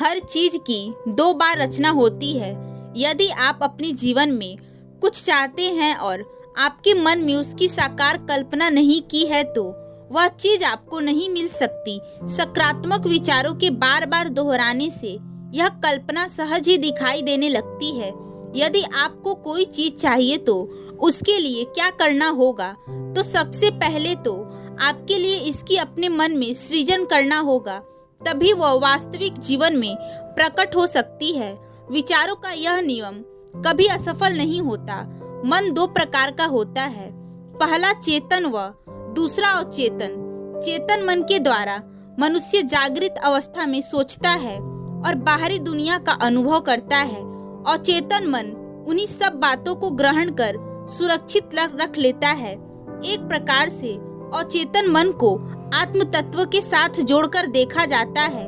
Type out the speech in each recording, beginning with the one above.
हर चीज की दो बार रचना होती है। यदि आप अपने जीवन में कुछ चाहते हैं और आपके मन में उसकी साकार कल्पना नहीं की है तो वह चीज आपको नहीं मिल सकती। सकारात्मक विचारों के बार बार दोहराने से यह कल्पना सहज ही दिखाई देने लगती है। यदि आपको कोई चीज चाहिए तो उसके लिए क्या करना होगा? तो सबसे पहले तो आपके लिए इसकी अपने मन में सृजन करना होगा, तभी वह वास्तविक जीवन में प्रकट हो सकती है। विचारों का यह नियम कभी असफल नहीं होता। मन दो प्रकार का होता है, पहला चेतन व दूसरा अचेतन। चेतन मन के द्वारा मनुष्य जागृत अवस्था में सोचता है और बाहरी दुनिया का अनुभव करता है। अचेतन मन उन्हीं सब बातों को ग्रहण कर सुरक्षित रख लेता है। एक प्रकार से अचेतन मन को आत्म तत्व के साथ जोड़कर देखा जाता है।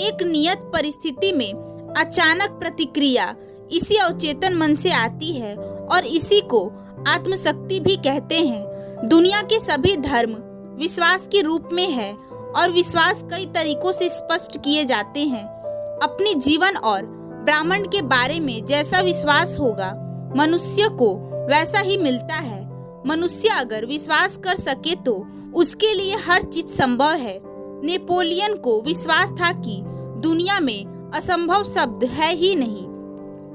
एक नियत परिस्थिति में अचानक प्रतिक्रिया इसी अचेतन मन से आती है और इसी को आत्मशक्ति भी कहते हैं। दुनिया के सभी धर्म विश्वास के रूप में है और विश्वास कई तरीकों से स्पष्ट किए जाते हैं। अपने जीवन और ब्रह्मांड के बारे में जैसा विश्वास होगा मनुष्य को वैसा ही मिलता है। मनुष्य अगर विश्वास कर सके तो उसके लिए हर चीज संभव है। नेपोलियन को विश्वास था कि दुनिया में असंभव शब्द है ही नहीं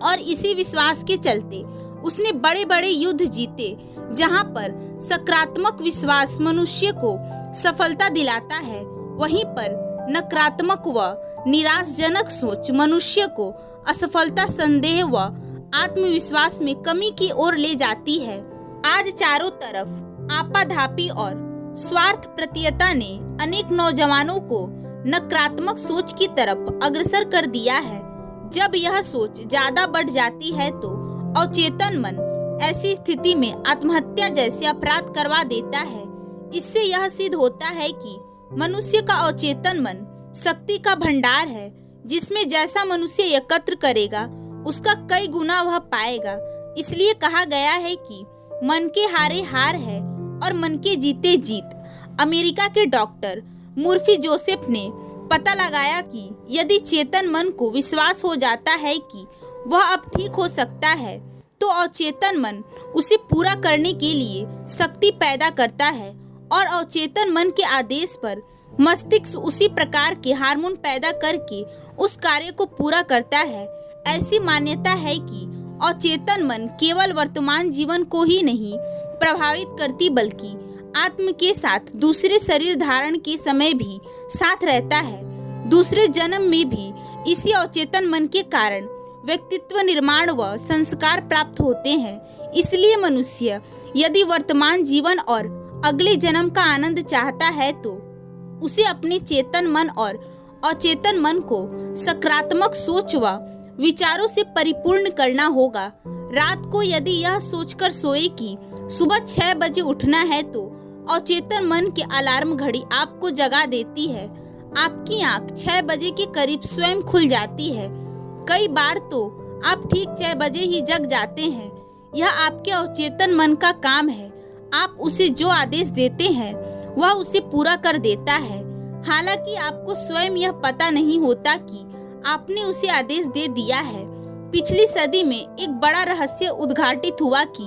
और इसी विश्वास के चलते उसने बड़े बड़े युद्ध जीते। जहां पर सकारात्मक विश्वास मनुष्य को सफलता दिलाता है, वहीं पर नकारात्मक व निराशाजनक सोच मनुष्य को असफलता, संदेह व आत्मविश्वास में कमी की ओर ले जाती है। आज चारों तरफ आपाधापी और स्वार्थ प्रतीयता ने अनेक नौजवानों को नकारात्मक सोच की तरफ अग्रसर कर दिया है। जब यह सोच ज्यादा बढ़ जाती है तो अचेतन मन ऐसी स्थिति में आत्महत्या जैसे अपराध करवा देता है। इससे यह सिद्ध होता है कि मनुष्य का अचेतन मन शक्ति का भंडार है, जिसमें जैसा मनुष्य एकत्र करेगा उसका कई गुना वह पाएगा। इसलिए कहा गया है कि मन के हारे हार है और मन के जीते जीत। अमेरिका के डॉक्टर मुर्फी जोसेफ ने पता लगाया कि यदि चेतन मन को विश्वास हो जाता है कि वह अब ठीक हो सकता है तो अचेतन मन उसे पूरा करने के लिए शक्ति पैदा करता है और अचेतन मन के आदेश पर मस्तिष्क उसी प्रकार के हार्मोन पैदा करके उस कार्य को पूरा करता है। ऐसी मान्यता है कि अचेतन मन केवल वर्तमान जीवन को ही नहीं प्रभावित करती बल्कि आत्म के साथ दूसरे शरीर धारण के समय भी साथ रहता है। दूसरे जन्म में भी इसी अचेतन मन के कारण व्यक्तित्व निर्माण व संस्कार प्राप्त होते हैं। इसलिए मनुष्य यदि वर्तमान जीवन और अगले जन्म का आनंद चाहता है तो उसे अपने चेतन मन और अचेतन मन को सकारात्मक सोच व विचारों से परिपूर्ण करना होगा। रात को यदि यह सोचकर सोए कि सुबह 6 बजे उठना है तो अचेतन मन की अलार्म घड़ी आपको जगा देती है। आपकी आंख 6 बजे के करीब स्वयं खुल जाती है। कई बार तो आप ठीक 6 बजे ही जग जाते हैं। यह आपके अचेतन मन का काम है। आप उसे जो आदेश देते हैं वह उसे पूरा कर देता है। हालांकि आपको स्वयं यह पता नहीं होता कि आपने उसे आदेश दे दिया है। पिछली सदी में एक बड़ा रहस्य उद्घाटित हुआ कि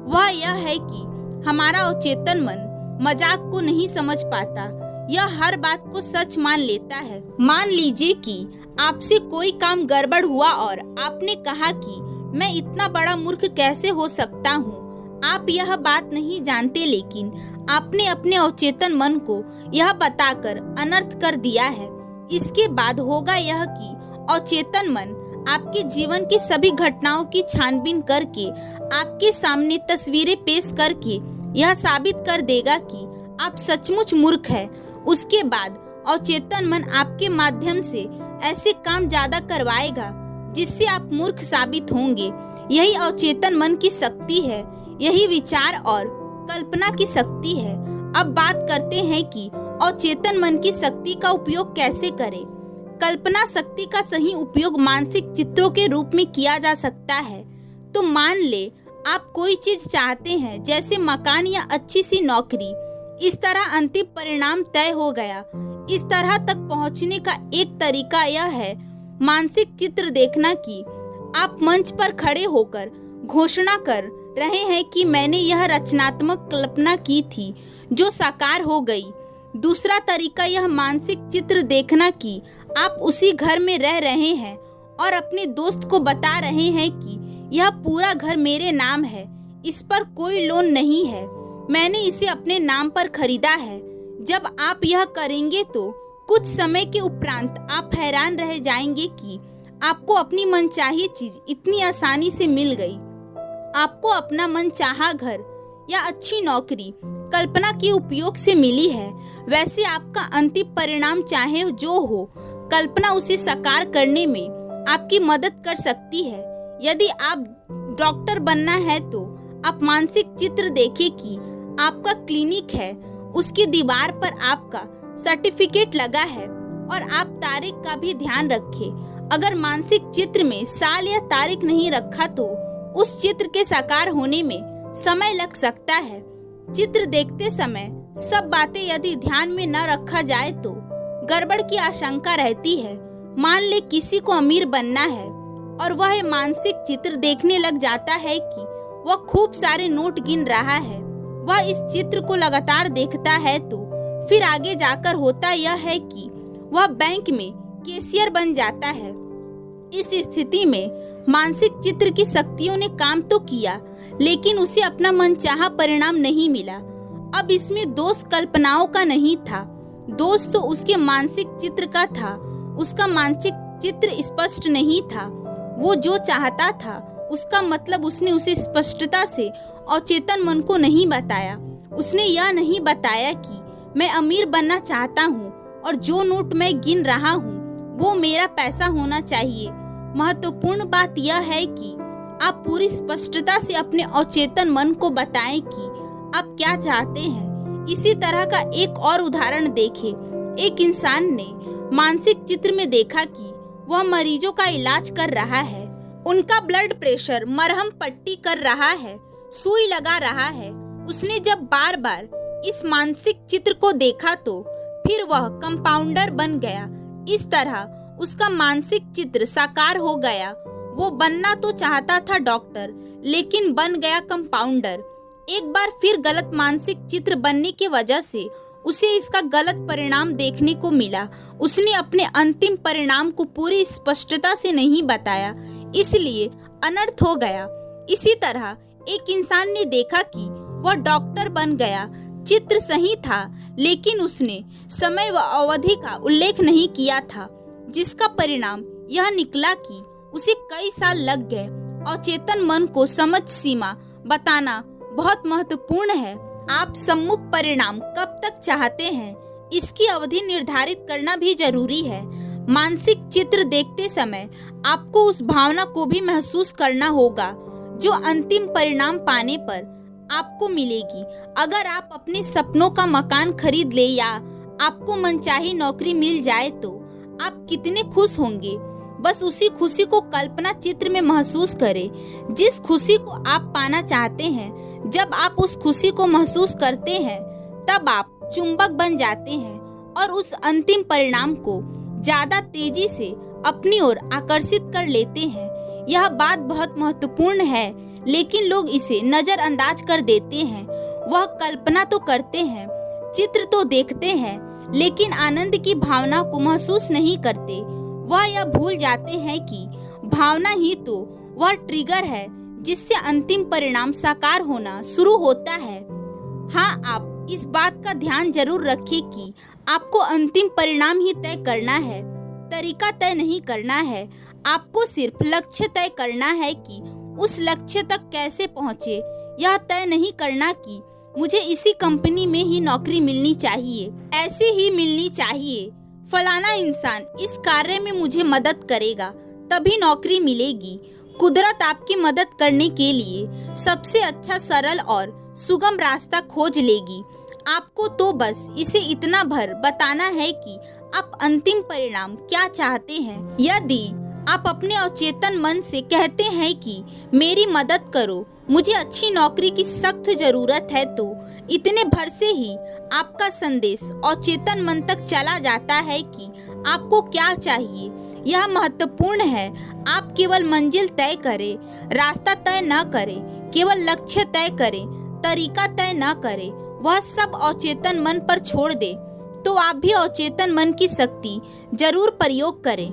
वह यह है कि हमारा अचेतन मन मजाक को नहीं समझ पाता। यह हर बात को सच मान लेता है। मान लीजिए कि आपसे कोई काम गड़बड़ हुआ और आपने कहा कि मैं इतना बड़ा मूर्ख कैसे हो सकता हूँ। आप यह बात नहीं जानते, लेकिन आपने अपने अचेतन मन को यह बताकर अनर्थ कर दिया है। इसके बाद होगा यह कि अचेतन मन आपके जीवन की सभी घटनाओं की छानबीन करके आपके सामने तस्वीरें पेश करके यह साबित कर देगा कि आप सचमुच मूर्ख हैं। उसके बाद अचेतन मन आपके माध्यम से ऐसे काम ज्यादा करवाएगा जिससे आप मूर्ख साबित होंगे। यही अचेतन मन की शक्ति है। यही विचार और कल्पना की शक्ति है। अब बात करते हैं कि अचेतन मन की शक्ति का उपयोग कैसे करें। कल्पना शक्ति का सही उपयोग मानसिक चित्रों के रूप में किया जा सकता है। तो मान ले आप कोई चीज चाहते हैं, जैसे मकान या अच्छी सी नौकरी। इस तरह अंतिम परिणाम तय हो गया। इस तरह तक पहुंचने का एक तरीका यह है, मानसिक चित्र देखना कि आप मंच पर खड़े होकर घोषणा कर रहे हैं कि मैंने यह रचनात्मक कल्पना की थी जो साकार हो गई। दूसरा तरीका यह मानसिक चित्र देखना कि आप उसी घर में रह रहे हैं और अपने दोस्त को बता रहे हैं कि यह पूरा घर मेरे नाम है, इस पर कोई लोन नहीं है, मैंने इसे अपने नाम पर खरीदा है। जब आप यह करेंगे तो कुछ समय के उपरांत आप हैरान रह जाएंगे कि आपको अपनी मनचाही चीज इतनी आसानी से मिल गई। आपको अपना मनचाहा घर या अच्छी नौकरी कल्पना के उपयोग से मिली है। वैसे आपका अंतिम परिणाम चाहे जो हो, कल्पना उसे साकार करने में आपकी मदद कर सकती है। यदि आप डॉक्टर बनना है तो आप मानसिक चित्र देखें कि आपका क्लिनिक है, उसकी दीवार पर आपका सर्टिफिकेट लगा है और आप तारीख का भी ध्यान रखें। अगर मानसिक चित्र में साल या तारीख नहीं रखा तो उस चित्र के साकार होने में समय लग सकता है। चित्र देखते समय सब बातें यदि ध्यान में न रखा जाए तो गड़बड़ की आशंका रहती है। मान ले किसी को अमीर बनना है और वह मानसिक चित्र देखने लग जाता है कि वह खूब सारे नोट गिन रहा है। वह इस चित्र को लगातार देखता है तो फिर आगे जाकर होता यह है कि वह बैंक में कैशियर बन जाता है। इस स्थिति में मानसिक चित्र की शक्तियों ने काम तो किया, लेकिन उसे अपना मनचाहा परिणाम नहीं मिला। अब इसमें दोष कल्पनाओं का नहीं था, दोष तो उसके मानसिक चित्र का था। उसका मानसिक चित्र स्पष्ट नहीं था। वो जो चाहता था उसका मतलब उसने उसे स्पष्टता से अचेतन मन को नहीं बताया। उसने यह नहीं बताया कि मैं अमीर बनना चाहता हूँ और जो नोट मैं गिन रहा हूँ वो मेरा पैसा होना चाहिए। महत्वपूर्ण बात यह है कि आप पूरी स्पष्टता से अपने अचेतन मन को बताएं कि आप क्या चाहते हैं। इसी तरह का एक और उदाहरण देखें। एक इंसान ने मानसिक चित्र में देखा कि वह मरीजों का इलाज कर रहा है, उनका ब्लड प्रेशर, मरहम पट्टी कर रहा है, सुई लगा रहा है। उसने जब बार बार इस मानसिक चित्र को देखा तो फिर वह कंपाउंडर बन गया। इस तरह उसका मानसिक चित्र साकार हो गया। वो बनना तो चाहता था डॉक्टर, लेकिन बन गया कंपाउंडर। एक बार फिर गलत मानसिक चित्र बनने की वजह से उसे इसका गलत परिणाम देखने को मिला। उसने अपने अंतिम परिणाम को पूरी स्पष्टता से नहीं बताया, इसलिए अनर्थ हो गया। इसी तरह एक इंसान ने देखा कि वह डॉक्टर बन गया। चित्र सही था, लेकिन उसने समय व अवधि का उल्लेख नहीं किया था, जिसका परिणाम यह निकला कि उसे कई साल लग गए। अचेतन मन को समझ सीमा बताना बहुत महत्वपूर्ण है। आप सम्मुख परिणाम कब तक चाहते हैं, इसकी अवधि निर्धारित करना भी जरूरी है। मानसिक चित्र देखते समय आपको उस भावना को भी महसूस करना होगा जो अंतिम परिणाम पाने पर आपको मिलेगी। अगर आप अपने सपनों का मकान खरीद ले या आपको मनचाही नौकरी मिल जाए तो आप कितने खुश होंगे। बस उसी खुशी को कल्पना चित्र में महसूस करें, जिस खुशी को आप पाना चाहते हैं। जब आप उस खुशी को महसूस करते हैं तब आप चुंबक बन जाते हैं और उस अंतिम परिणाम को ज्यादा तेजी से अपनी ओर आकर्षित कर लेते हैं। यह बात बहुत महत्वपूर्ण है, लेकिन लोग इसे नजरअंदाज कर देते हैं। वह कल्पना तो करते हैं, चित्र तो देखते हैं, लेकिन आनंद की भावना को महसूस नहीं करते। वह यह भूल जाते हैं कि भावना ही तो वह ट्रिगर है जिससे अंतिम परिणाम साकार होना शुरू होता है। हाँ, आप इस बात का ध्यान जरूर रखें कि आपको अंतिम परिणाम ही तय करना है, तरीका तय नहीं करना है। आपको सिर्फ लक्ष्य तय करना है कि उस लक्ष्य तक कैसे पहुँचे। यह तय नहीं करना कि मुझे इसी कंपनी में ही नौकरी मिलनी चाहिए, ऐसी ही मिलनी चाहिए, फलाना इंसान इस कार्य में मुझे मदद करेगा तभी नौकरी मिलेगी। कुदरत आपकी मदद करने के लिए सबसे अच्छा, सरल और सुगम रास्ता खोज लेगी। आपको तो बस इसे इतना भर बताना है कि आप अंतिम परिणाम क्या चाहते हैं। यदि आप अपने अचेतन मन से कहते हैं कि मेरी मदद करो, मुझे अच्छी नौकरी की सख्त जरूरत है, तो इतने भर से ही आपका संदेश अचेतन मन तक चला जाता है कि आपको क्या चाहिए। यह महत्वपूर्ण है। आप केवल मंजिल तय करें, रास्ता तय न करें, केवल लक्ष्य तय करें, तरीका तय न करें। वह सब अवचेतन मन पर छोड़ दे तो आप भी अवचेतन मन की शक्ति जरूर प्रयोग करें।